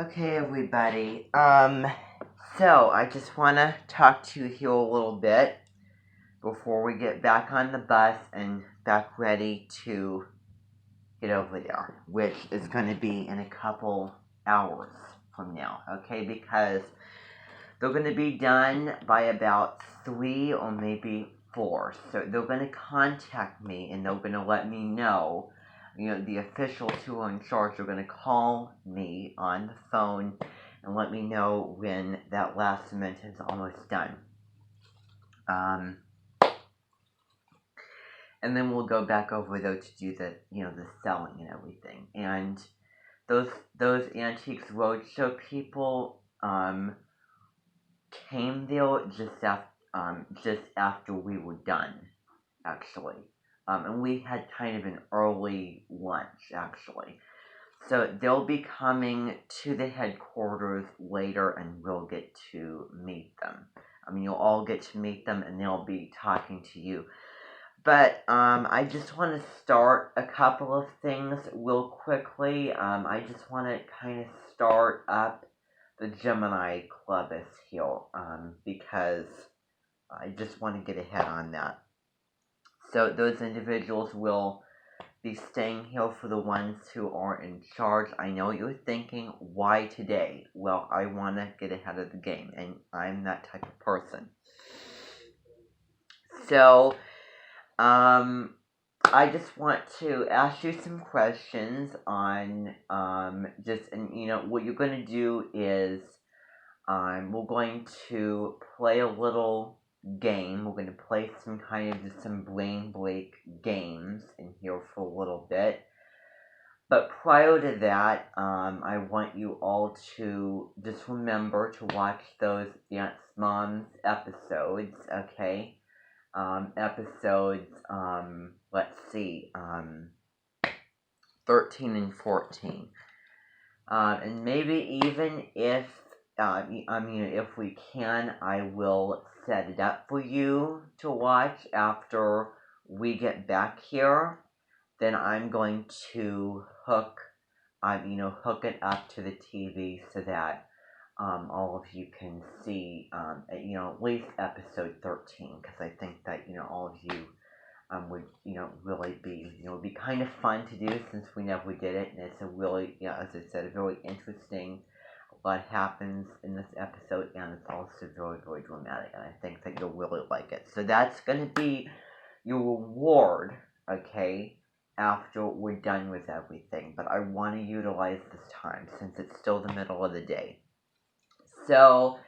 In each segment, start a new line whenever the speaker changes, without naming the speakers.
Okay, everybody. So I just want to talk to you here a little bit before we get back on the bus and back ready to get over there, which is going to be in a couple hours from now, okay? Because they're going to be done by about 3 or maybe 4. So they're going to contact me and they're going to let me know. The officials who are in charge are going to call me on the phone and let me know when that last cement is almost done. And then we'll go back over though to do the selling and everything. And those Antiques Roadshow people came there just after we were done, actually. And we had kind of an early lunch, actually. So they'll be coming to the headquarters later and we'll get to meet them. You'll all get to meet them and they'll be talking to you. But I just want to start a couple of things real quickly. I just want to kind of start up the Gemini Club is here because I just want to get ahead on that. So those individuals will be staying here for the ones who are in charge. I know you're thinking, why today? Well, I want to get ahead of the game, and I'm that type of person. So, I just want to ask you some questions on what you're going to do is we're going to play a little game. We're going to play some brain break games in here for a little bit. But prior to that, I want you all to just remember to watch those Dance Moms episodes, okay? Episodes, let's see, 13 and 14. And maybe even if we can, I will set it up for you to watch after we get back here. Then I'm going to hook it up to the TV so that all of you can see, at least episode 13, because I think that, all of you would, really be, would be kind of fun to do since we never did it, and it's a really, as I said, a very interesting. What happens in this episode, and it's also very, very dramatic, and I think that you'll really like it. So that's going to be your reward, okay, after we're done with everything. But I want to utilize this time since it's still the middle of the day. So,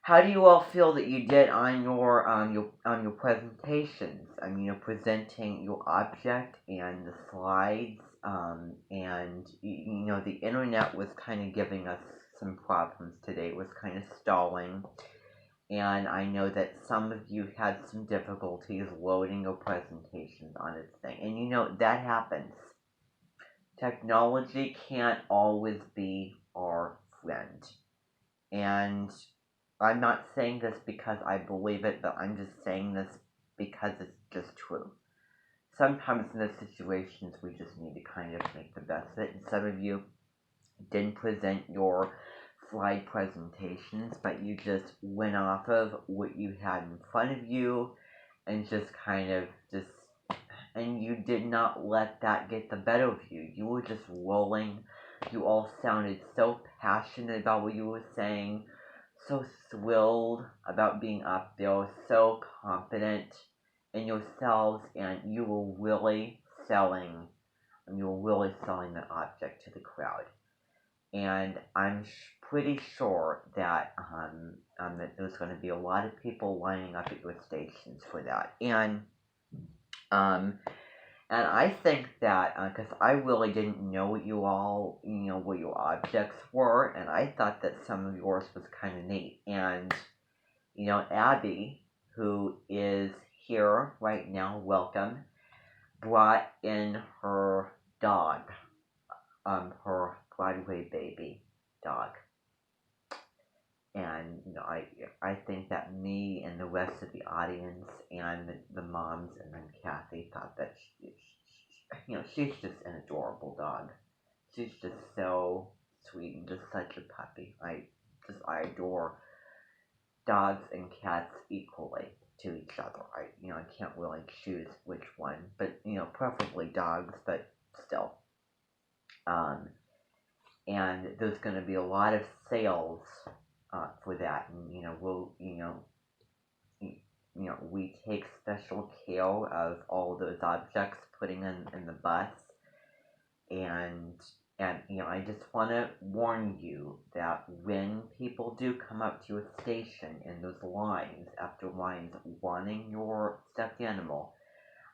how do you all feel that you did on your presentations? You're presenting your object and the slides, and the internet was kind of giving us some problems today. It was kind of stalling, and I know that some of you had some difficulties loading your presentations on its thing, and that happens. Technology can't always be our friend, and I'm not saying this because I believe it, but I'm just saying this because it's just true. Sometimes in those situations, we just need to kind of make the best of it. And some of you didn't present your slide presentations, but you just went off of what you had in front of you and and you did not let that get the better of you. You were just rolling. You all sounded so passionate about what you were saying, so thrilled about being up there, so confident in yourselves, and you were really selling the object to the crowd. And I'm pretty sure that that there's going to be a lot of people lining up at your stations for that. And I think that because I really didn't know what what your objects were, and I thought that some of yours was kind of neat. And Abby, who is here right now, welcome, brought in her dog, her Broadway baby dog. And I think that me and the rest of the audience and the moms and then Kathy thought that she's just an adorable dog. She's just so sweet and just such a puppy. I adore dogs and cats equally to each other. I can't really choose which one, but preferably dogs, but still. Um, and there's going to be a lot of sales for that, and we take special care of all those objects putting in the bus, and I just want to warn you that when people do come up to your station in those lines after lines wanting your stuffed animal,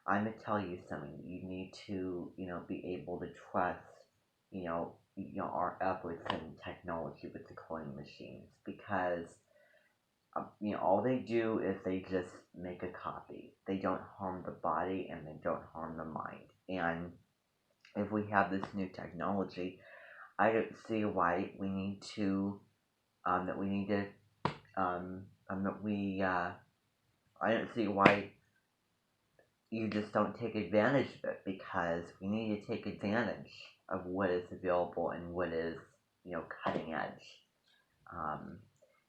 I'm gonna tell you something. You need to be able to trust our efforts in technology with the cloning machines, because all they do is they just make a copy. They don't harm the body and they don't harm the mind. And if we have this new technology, I don't see why we need to I don't see why you just don't take advantage of it, because we need to take advantage of what is available and what is cutting edge. Um,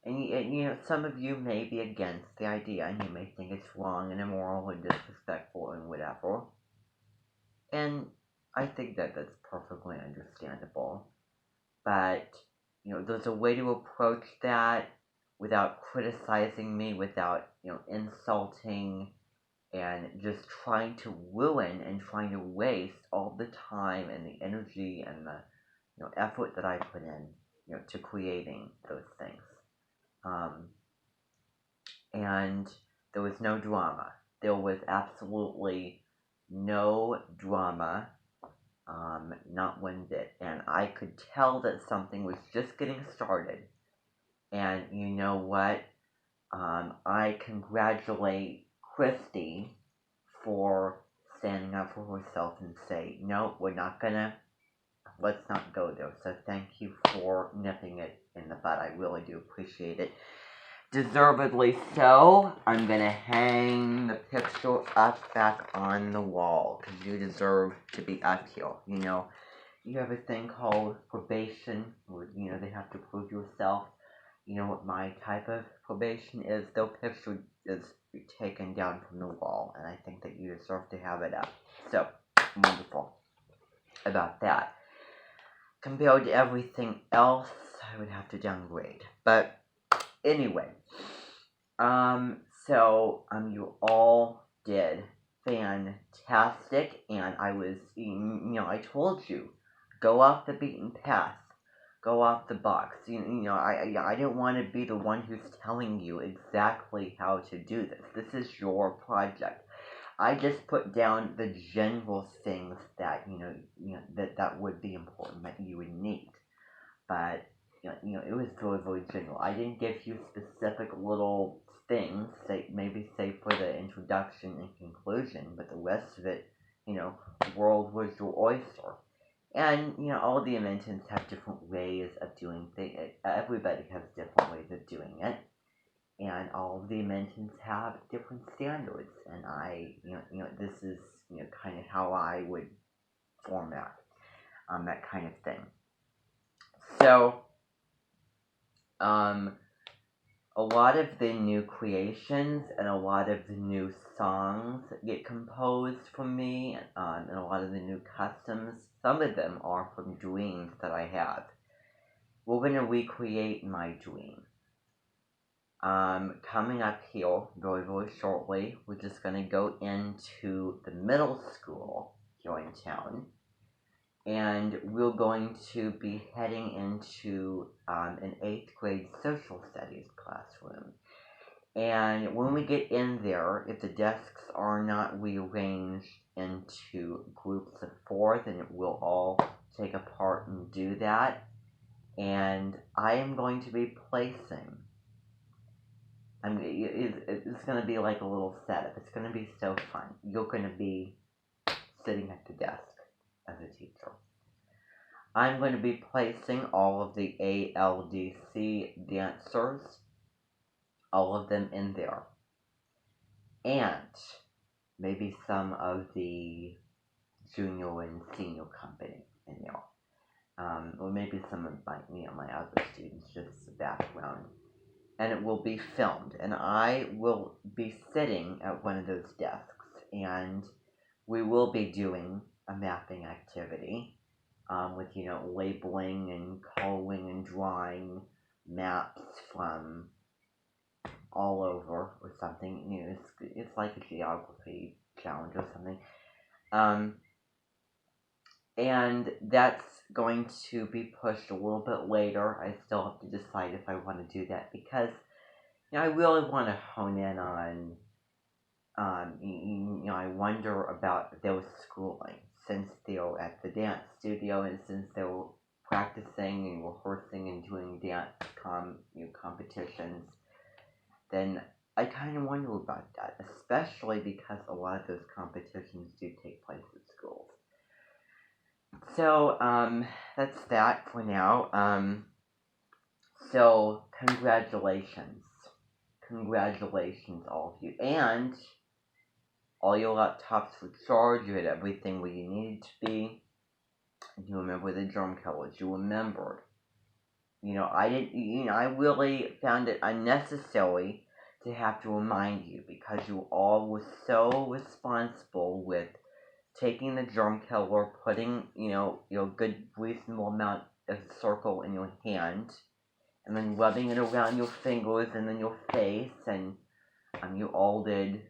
and some of you may be against the idea, and you may think it's wrong and immoral and disrespectful and whatever. And I think that that's perfectly understandable. But there's a way to approach that without criticizing me, without insulting and just trying to ruin and trying to waste all the time and the energy and the effort that I put in to creating those things. And there was no drama. There was absolutely no drama, not one bit. And I could tell that something was just getting started. And you know what? I congratulate Christy for standing up for herself and say, no, let's not go there. So thank you for nipping it in the bud. I really do appreciate it. Deservedly so. I'm gonna hang the picture up back on the wall, because you deserve to be up here. You have a thing called probation, where they have to prove yourself. You know what my type of probation is? Their picture is taken down from the wall, and I think that you deserve to have it up. So, wonderful about that. Compared to everything else, I would have to downgrade. But anyway, you all did fantastic, and I told you, go off the beaten path. Go off the box. I don't want to be the one who's telling you exactly how to do this. This is your project. I just put down the general things that that would be important, that you would need. But it was very, very general. I didn't give you specific little things, say for the introduction and conclusion, but the rest of it, world was your oyster. And, all the inventions have different ways of doing things. Everybody has different ways of doing it. And all of the inventions have different standards. And this is, kind of how I would format that kind of thing. So, a lot of the new creations and a lot of the new songs get composed from me, and a lot of the new customs, some of them are from dreams that I have. We're going to recreate my dream. Coming up here very, very shortly, we're just going to go into the middle school here in town, and we're going to be heading into an 8th grade social studies classroom. And when we get in there, if the desks are not rearranged into groups of 4, then we'll all take a part and do that. And I am going to be placing, it's going to be like a little setup. It's going to be so fun. You're going to be sitting at the desk as a teacher. I'm going to be placing all of the ALDC dancers, all of them in there. And maybe some of the junior and senior company in there. or maybe some of my other students, just the background. And it will be filmed, and I will be sitting at one of those desks, and we will be doing a mapping activity, with, labeling and coloring and drawing maps from all over or something. It's like a geography challenge or something. Um, and that's going to be pushed a little bit later. I still have to decide if I want to do that, because I really want to hone in on, I wonder about their schooling, since they're at the dance studio and since they're practicing and rehearsing and doing dance competitions. Then I kind of wonder about that, especially because a lot of those competitions do take place at schools. So, that's that for now. So, congratulations. Congratulations, all of you. And all your laptops were charged. You had everything where you needed to be. You remember the drum colors. You remembered. I didn't. I really found it unnecessary to have to remind you, because you all were so responsible with taking the drum color, putting, your good reasonable amount of circle in your hand, and then rubbing it around your fingers and then your face, and you all did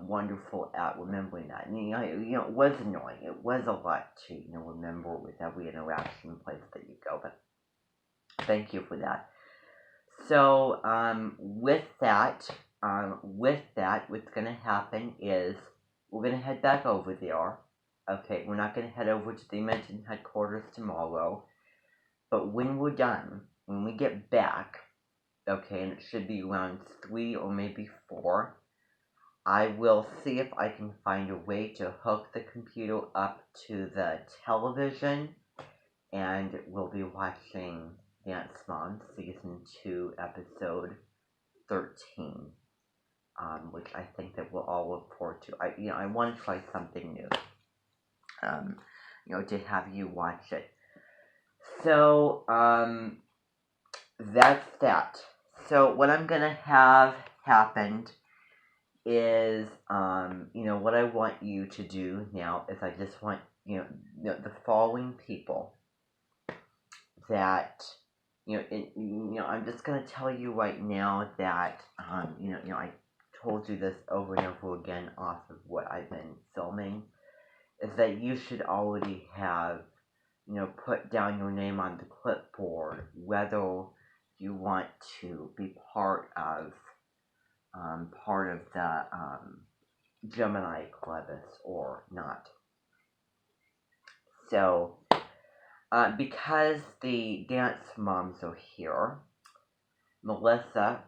wonderful at remembering that. And, it was annoying. It was a lot to, remember with every interaction place that you go, but thank you for that. So, with that, what's going to happen is we're going to head back over there. Okay, we're not going to head over to the Dimension headquarters tomorrow, but when we're done, when we get back, okay, and it should be around 3 or maybe 4, I will see if I can find a way to hook the computer up to the television, and we'll be watching Dance Moms Season 2, Episode 13, which I think that we'll all look forward to. I want to try something new, to have you watch it. So, that's that. So, what I'm going to have happened is, what I want you to do now is I just want, the following people that, I'm just going to tell you right now that, I told you this over and over again off of what I've been filming, is that you should already have, put down your name on the clipboard, whether you want to be part of the Gemini Clevis or not. So, because the dance moms are here, Melissa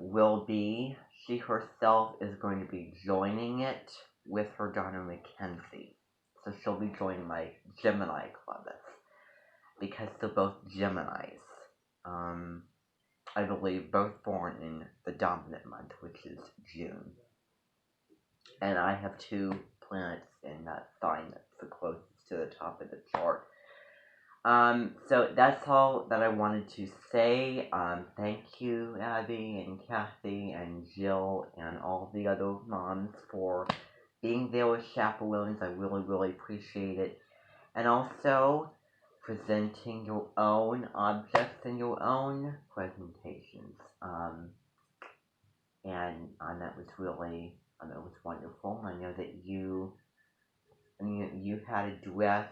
she herself is going to be joining it with her daughter Mackenzie. So she'll be joining my Gemini Clevis, because they're both Geminis. I believe both born in the dominant month, which is June. And I have 2 planets in that sign that's the closest to the top of the chart. So that's all that I wanted to say. Thank you, Abby and Kathy and Jill and all the other moms for being there as chaperones. I really, really appreciate it. And also presenting your own objects and your own presentations. And that was really, it was wonderful. I know that you had a dress.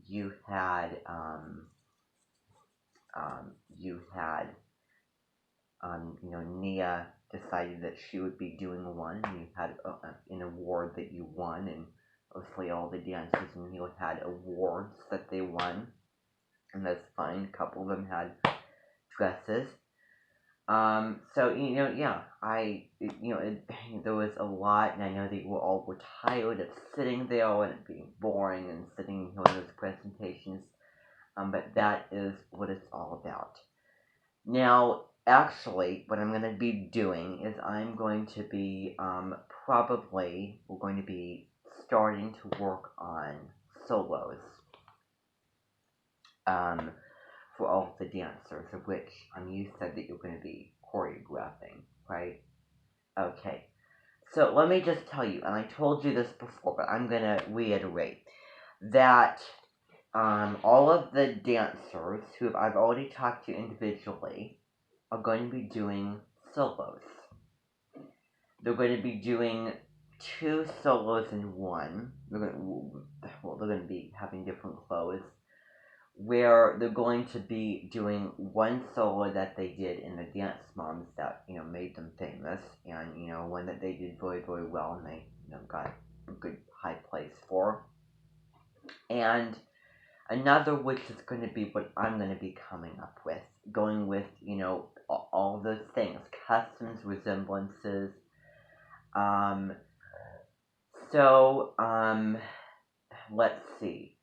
You had Nia decided that she would be doing one. You had an award that you won, and mostly all the dancers in here had awards that they won, and that's fine. A couple of them had dresses. So, there was a lot, and I know that you all were tired of sitting there and it being boring and sitting here in those presentations, but that is what it's all about. Now, actually, what I'm going to be doing is I'm going to be, we're going to be starting to work on solos. for all of the dancers, of which you said that you're going to be choreographing, right? Okay. So let me just tell you, and I told you this before, but I'm going to reiterate that all of the dancers who I've already talked to individually are going to be doing solos. They're going to be doing 2 solos in one. They're going to be having different clothes, where they're going to be doing one solo that they did in the Dance Moms that made them famous, and one that they did very, very well, and they got a good high place for, and another which is going to be what I'm going to be coming up with, going with all those things, customs, resemblances. Let's see.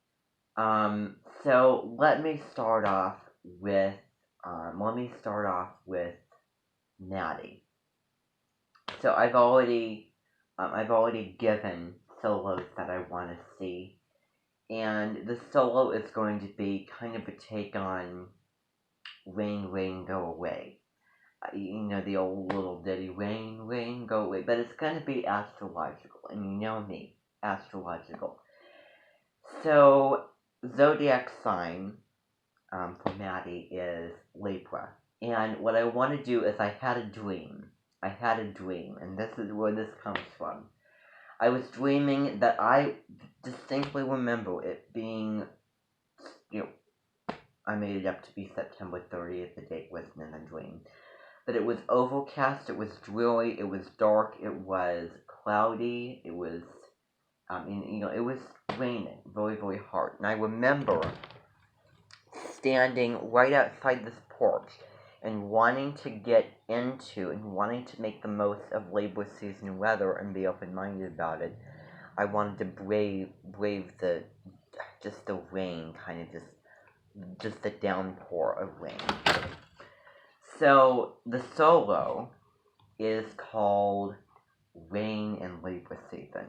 So let me start off with Maddie. So I've already given solos that I want to see, and the solo is going to be kind of a take on Rain, Rain, Go Away. The old little ditty, Rain, Rain, Go Away, but it's going to be astrological, and you know me, astrological. So, zodiac sign for Maddie is Libra. And what I want to do is I had a dream, and this is where this comes from. I was dreaming that I distinctly remember it being, I made it up to be September 30th, the date wasn't in the dream. But it was overcast, it was dreary, it was dark, it was cloudy, it was, it was raining very, very hard. And I remember standing right outside this porch and wanting to get into and wanting to make the most of Labor season weather and be open-minded about it. I wanted to brave the rain, kind of just the downpour of rain. So the solo is called Rain in Libra Season,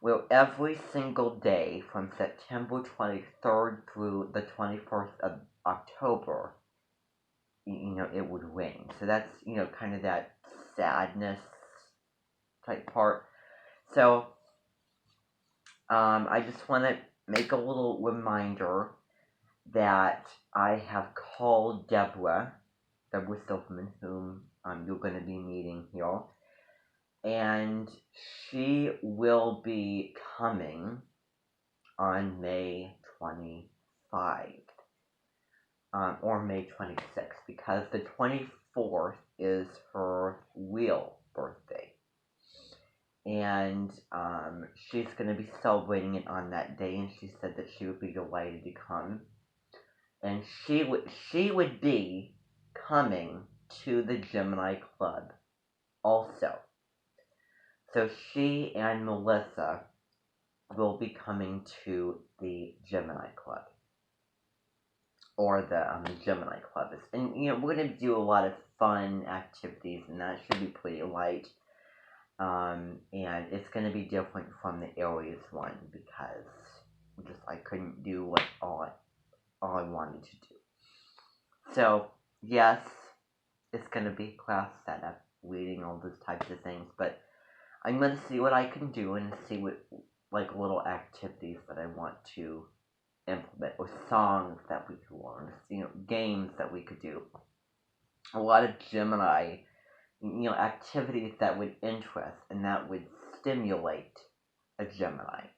where every single day from September 23rd through the 21st of October, it would rain. So that's, kind of that sadness type part. So, I just want to make a little reminder that I have called Deborah Silverman, whom you're going to be meeting here, and she will be coming on May 25, or May 26th, because the 24th is her real birthday, and she's going to be celebrating it on that day, and she said that she would be delighted to come, and she would be coming to the Gemini Club also. So she and Melissa will be coming to the Gemini Club, or the Gemini Club. And we're going to do a lot of fun activities, and that should be pretty light. And it's going to be different from the Aries one, because I couldn't do what all I wanted to do. So, yes, it's going to be class setup, reading, all those types of things, but I'm going to see what I can do and see what, little activities that I want to implement, or songs that we could learn, games that we could do. A lot of Gemini, activities that would interest and that would stimulate a Gemini.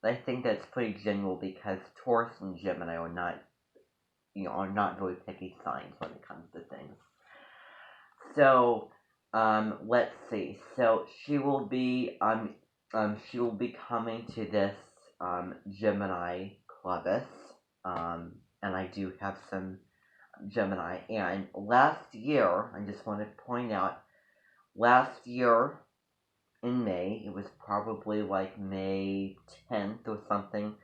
And I think that's pretty general, because Taurus and Gemini are not very picky signs when it comes to things. So, let's see. So she will be coming to this Gemini Clubus, and I do have some Gemini. And last year, I just want to point out, last year in May, it was probably like May 10th or something.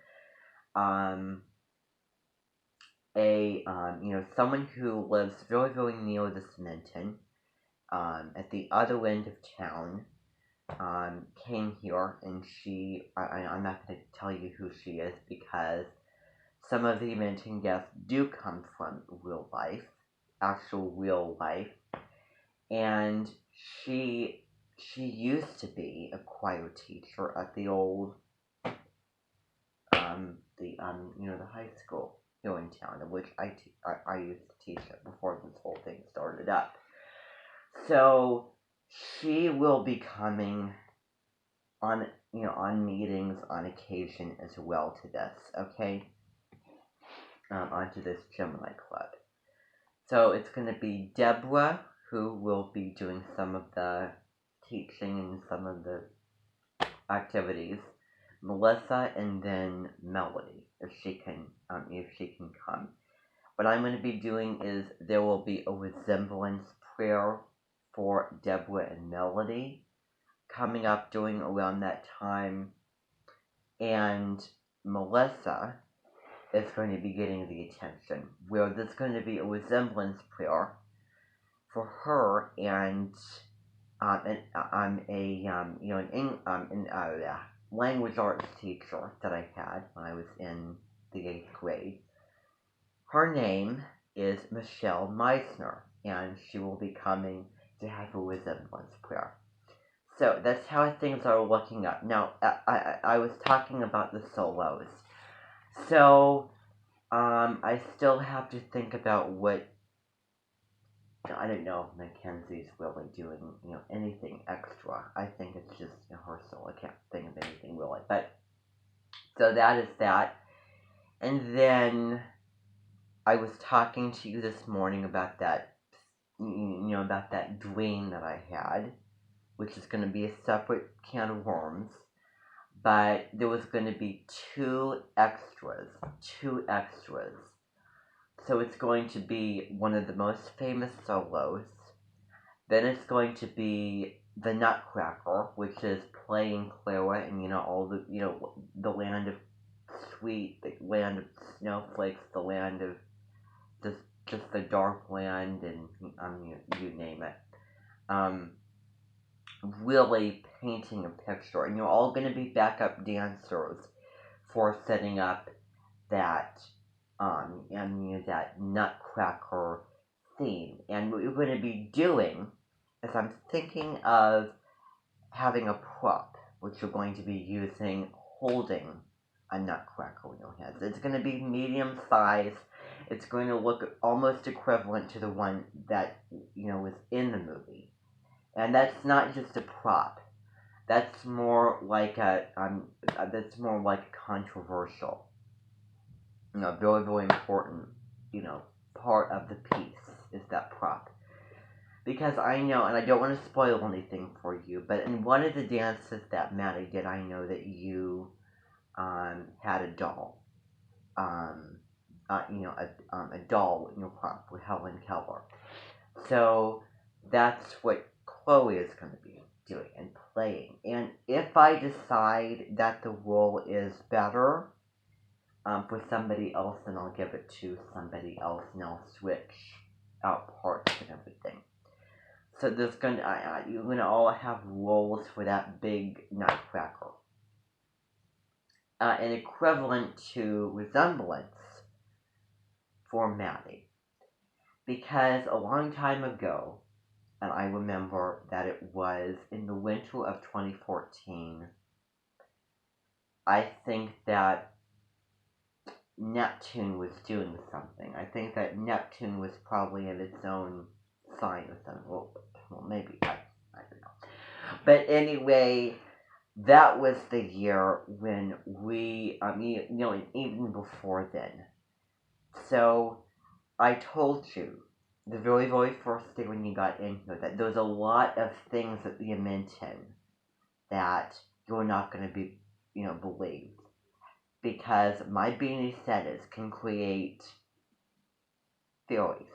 Someone who lives very, very near the Cementon, at the other end of town, came here, and I'm not going to tell you who she is, because some of the mentioned guests do come from real life, actual real life, and she used to be a choir teacher at the old the high school here in town, in which I used to teach it before this whole thing started up. So she will be coming on on meetings on occasion as well to this, okay? Onto this Gemini Club. So it's going to be Deborah who will be doing some of the teaching and some of the activities. Melissa, and then Melody, if she can come. What I'm going to be doing is there will be a resemblance prayer for Deborah and Melody coming up during around that time, and Melissa is going to be getting the attention, where there's going to be a resemblance prayer for her, and I'm a language arts teacher that I had when I was in the 8th grade. Her name is Michelle Meisner, and she will be coming to have a resemblance prayer. So that's how things are looking up. Now, I was talking about the solos. So, I still have to think about what, I don't know if Mackenzie's really doing, anything extra. I think it's just rehearsal. I can't think of anything really. But, so that is that. And then, I was talking to you this morning about that, about that dream that I had, which is going to be a separate can of worms. But there was going to be two extras. So it's going to be one of the most famous solos. Then it's going to be the Nutcracker, which is playing Clara and all the the land of sweet, the land of snowflakes, the land of just the dark land, and you name it. Really painting a picture, and you're all going to be backup dancers for setting up that that Nutcracker theme. And what you're going to be doing is I'm thinking of having a prop, which you're going to be using holding a Nutcracker in your hands. It's going to be medium size. It's going to look almost equivalent to the one that was in the movie. And that's not just a prop. That's more like a controversial, very, very important, part of the piece is that prop. Because I know, and I don't want to spoil anything for you, but in one of the dances that Maddie did, I know that you had a doll. A doll in your prop with Helen Keller. So that's what Chloe is going to be doing and playing. And if I decide that the role is better for somebody else, then I'll give it to somebody else, and I'll switch out parts and everything. So there's you're going to all have roles for that big Nutcracker. An equivalent to resemblance for Maddie. Because a long time ago, and I remember that it was in the winter of 2014, I think that Neptune was doing something. I think that Neptune was probably in its own sign or something. Well, maybe, I don't know. But anyway, that was the year when we, even before then. So, I told you, the very, very first day when you got in here, that there's a lot of things that you mentioned that you're not going to be, believed. Because my beanie setters can create theories,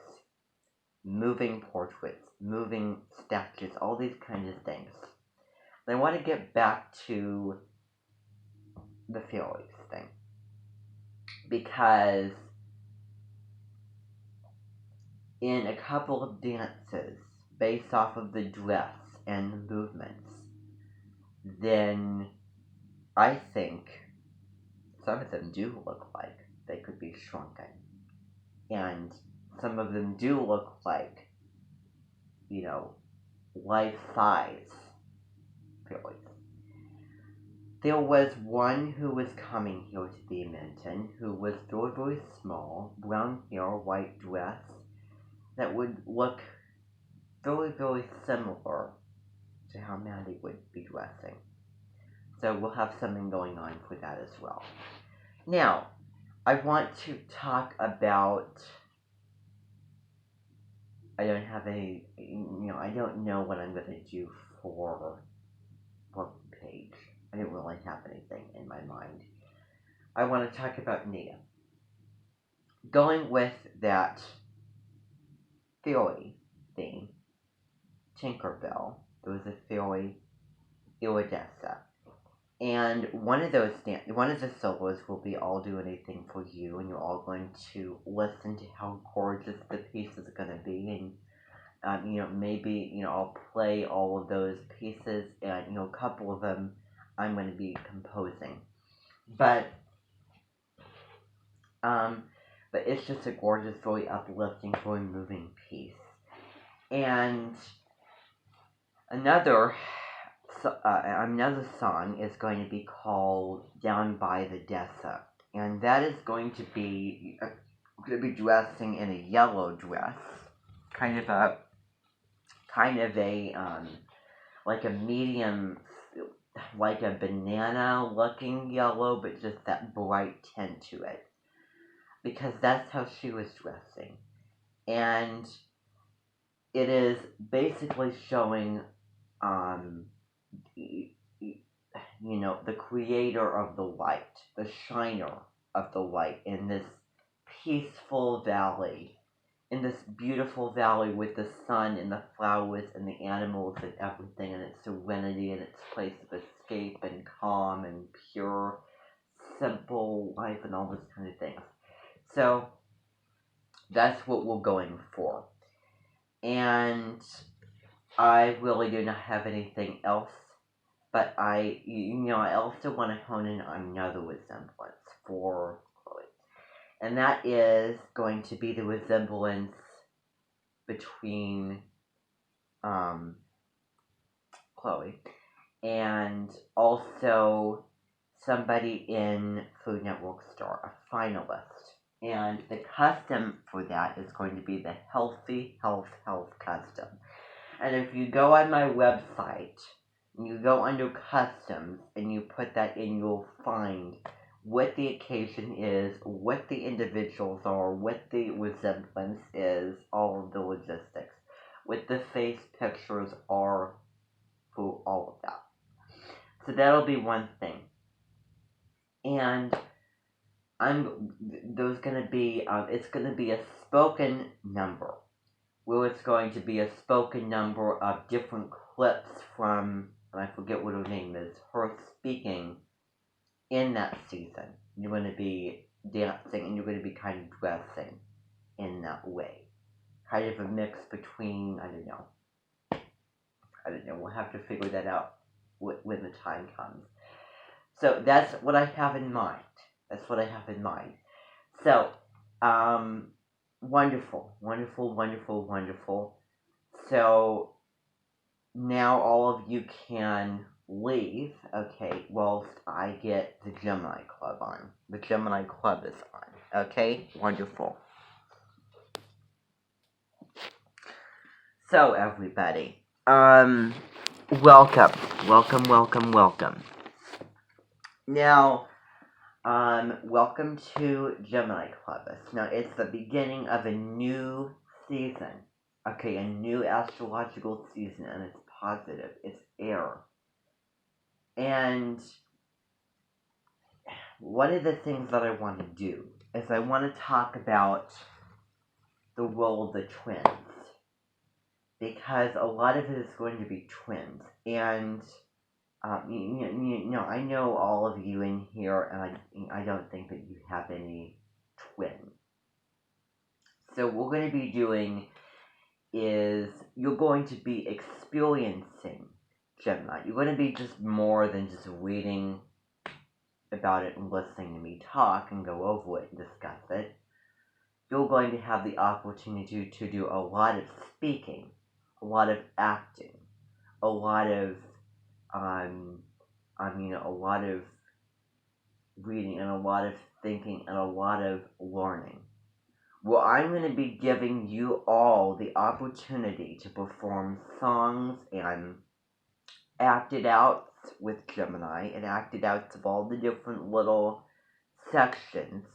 moving portraits, moving statues, all these kinds of things. And I want to get back to the theories thing. Because in a couple of dances, based off of the dress and the movements, then I think some of them do look like they could be shrunken. And some of them do look like, life-size fairies. There was one who was coming here to the Minton who was very, very small, brown hair, white dress, that would look very, very similar to how Maddie would be dressing. So we'll have something going on for that as well. Now, I want to talk about, I don't have any, I don't know what I'm going to do for page. I didn't really have anything in my mind. I want to talk about Nia. Going with that fairy theme, Tinkerbell, there was a fairy, Iridessa. And one of the solos will be I'll Do Anything for You, and you're all going to listen to how gorgeous the piece is going to be, and maybe I'll play all of those pieces, and a couple of them I'm going to be composing, but it's just a gorgeous, very uplifting, very moving piece. And another song is going to be called Down by the Dessa, and that is going to be dressing in a yellow dress, kind of a like a medium, like a banana looking yellow, but just that bright tint to it, because that's how she was dressing. And it is basically showing the creator of the light, the shiner of the light in this peaceful valley, in this beautiful valley with the sun and the flowers and the animals and everything, and its serenity and its place of escape and calm and pure, simple life and all those kind of things. So that's what we're going for. And I really do not have anything else, but I also want to hone in on another resemblance for Chloe. And that is going to be the resemblance between Chloe and also somebody in Food Network Star, a finalist. And the custom for that is going to be the Healthy Health custom. And if you go on my website, and you go under customs, and you put that in, you'll find what the occasion is, what the individuals are, what the resemblance is, all of the logistics, what the face pictures are for all of that. So that'll be one thing. And it's going to be a spoken number, where it's going to be a spoken number of different clips from, and I forget what her name is, her speaking in that season. You're going to be dancing, and you're going to be kind of dressing in that way. Kind of a mix between, I don't know, we'll have to figure that out when the time comes. So that's what I have in mind. So, wonderful. So, now all of you can leave, okay, whilst I get the Gemini Club on. The Gemini Club is on, okay? Wonderful. So, everybody, welcome. Now, welcome to Gemini Club. Now, it's the beginning of a new season. Okay, a new astrological season, and it's positive. It's air. And one of the things that I want to do is I want to talk about the role of the twins. Because a lot of it is going to be twins. And I know all of you in here, and I don't think that you have any twins. So what we're going to be doing is you're going to be experiencing Gemini. You're going to be just more than just reading about it and listening to me talk and go over it and discuss it, you're going to have the opportunity to do a lot of speaking, a lot of acting, a lot of, a lot of reading and a lot of thinking and a lot of learning. Well, I'm going to be giving you all the opportunity to perform songs and acted outs with Gemini and acted outs of all the different little sections.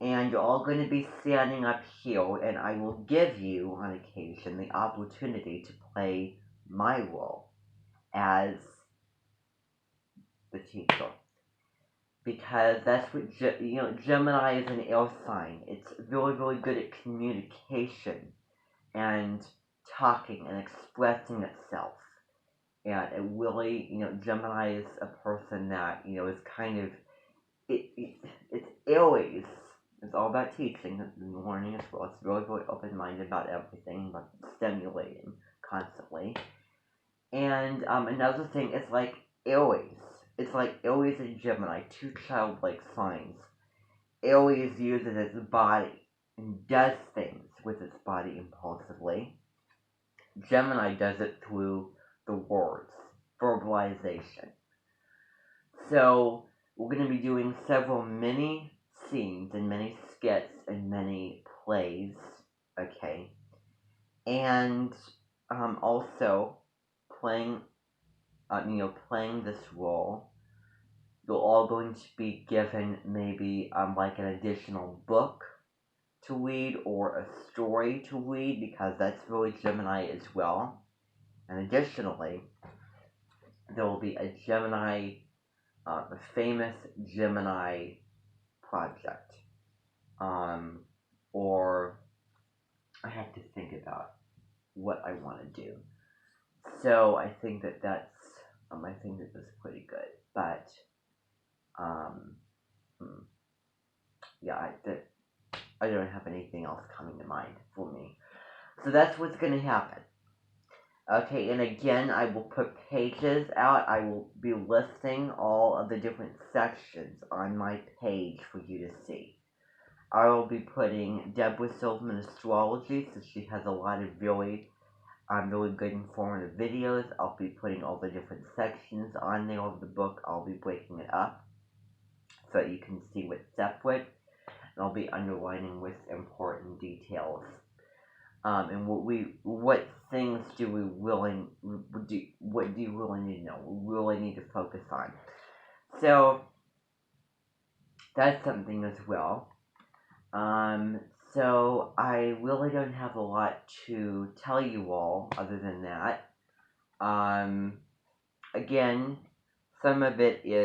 And you're all going to be standing up here, and I will give you, on occasion, the opportunity to play my role as the teacher. Because that's what, Gemini is an air sign. It's really, really good at communication and talking and expressing itself. And it really, Gemini is a person that, is kind of, it's Aries. It's all about teaching and learning as well. It's really, really open-minded about everything, but stimulating constantly. And another thing is like Aries. It's like Aries and Gemini, two childlike signs. Aries uses its body and does things with its body impulsively. Gemini does it through the words, verbalization. So, we're going to be doing several mini scenes and many skits and many plays, okay? And also playing this role. You're all going to be given maybe like an additional book to read or a story to read, because that's really Gemini as well. And additionally, there will be a famous Gemini project. Or I have to think about what I want to do. So I think that's pretty good. But yeah, I don't have anything else coming to mind for me. So that's what's going to happen. Okay, and again, I will put pages out. I will be listing all of the different sections on my page for you to see. I will be putting Deborah Silverman Astrology, so she has a lot of really good informative videos. I'll be putting all the different sections on there of the book. I'll be breaking it up so that you can see what's separate. And I'll be underlining with important details. And what things do you really need to know? We really need to focus on. So that's something as well. So I really don't have a lot to tell you all other than that. Again, some of it is